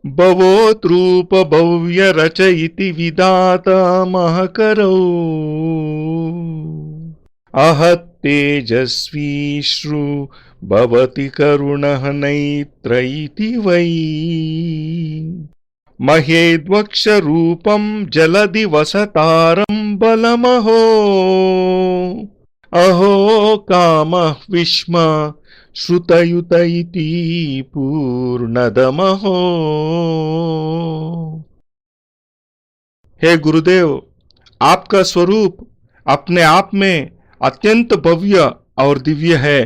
भवोद्रूप भव्य रचयिति विधाता महकरौ अहत्तेजस्वी श्रु भवति करुणः नेत्र इति वै महेद्वक्षरूपं जलधि वसतारं बलमहो अहो कामः विस्म श्रुतयुत इति पूर्णदमहो। हे गुरुदेव, आपका स्वरूप अपने आप में अत्यंत भव्य और दिव्य है।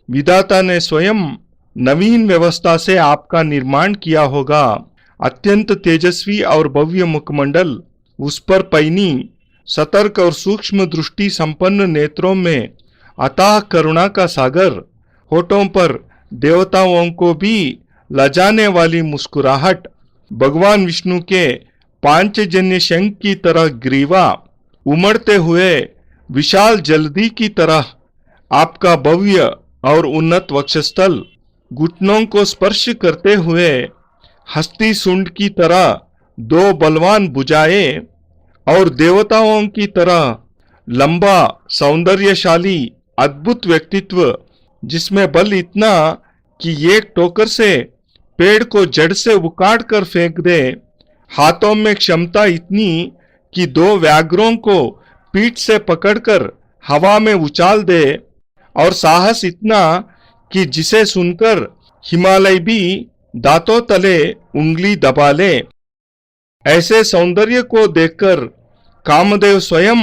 विधाता ने स्वयं नवीन व्यवस्था से आपका निर्माण किया होगा। अत्यंत तेजस्वी और भव्य मुखमंडल, उस पर पैनी सतर्क और सूक्ष्म दृष्टि संपन्न नेत्रों में अथाह करुणा का सागर, होठों पर देवताओं को भी लजाने वाली मुस्कुराहट, भगवान विष्णु के पांचजन्य शंख की तरह ग्रीवा, उमड़ते हुए विशाल जलधि की तरह आपका भव्य और उन्नत वक्षस्थल, घुटनों को स्पर्श करते हुए हस्ती सुंड की तरह दो बलवान भुजाएं और देवताओं की तरह लंबा सौंदर्यशाली अद्भुत व्यक्तित्व, जिसमें बल इतना कि एक टोकर से पेड़ को जड़ से उखाड़ कर फेंक दे, हाथों में क्षमता इतनी कि दो व्याघ्रों को पीठ से पकड़कर हवा में उछाल दे, और साहस इतना कि जिसे सुनकर हिमालय भी दांतों तले उंगली दबा ले। ऐसे सौंदर्य को देखकर कामदेव स्वयं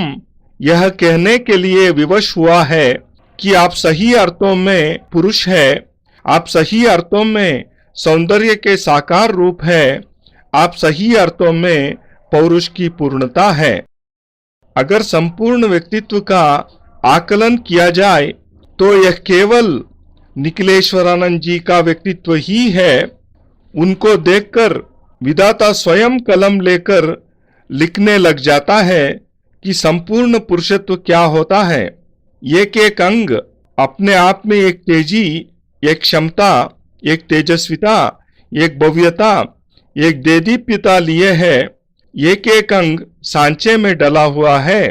यह कहने के लिए विवश हुआ है कि आप सही अर्थों में पुरुष है, आप सही अर्थों में सौंदर्य के साकार रूप है, आप सही अर्थों में पौरुष की पूर्णता है। अगर संपूर्ण व्यक्तित्व का आकलन किया जाए तो यह केवल निखिलेश्वरानंद जी का व्यक्तित्व ही है। उनको देखकर विधाता स्वयं कलम लेकर लिखने लग जाता है कि संपूर्ण पुरुषत्व क्या होता है। एक एक अंग अपने आप में एक तेजी, एक क्षमता, एक तेजस्विता, एक भव्यता, एक देदीप्यता लिए है। एक एक अंग सांचे में डला हुआ है।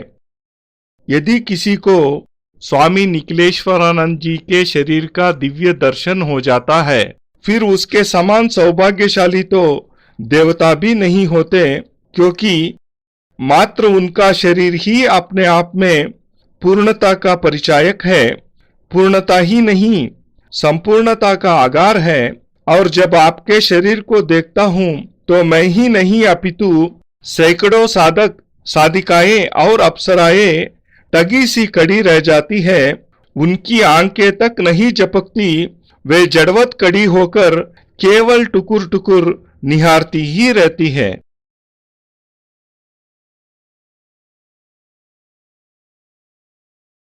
यदि किसी को स्वामी निखिलेश्वरानंद जी के शरीर का दिव्य दर्शन हो जाता है, फिर उसके समान सौभाग्यशाली तो देवता भी नहीं होते, क्योंकि मात्र उनका शरीर ही अपने आप में पूर्णता का परिचायक है। पूर्णता ही नहीं, संपूर्णता का आगार है। और जब आपके शरीर को देखता हूँ तो मैं ही नहीं अपितु सैकड़ों साधक साधिकाएं और अप्सराएं टगी सी कड़ी रह जाती है। उनकी आंखें तक नहीं झपकती, वे जड़वत कड़ी होकर केवल टुकुर टुकुर निहारती ही रहती है।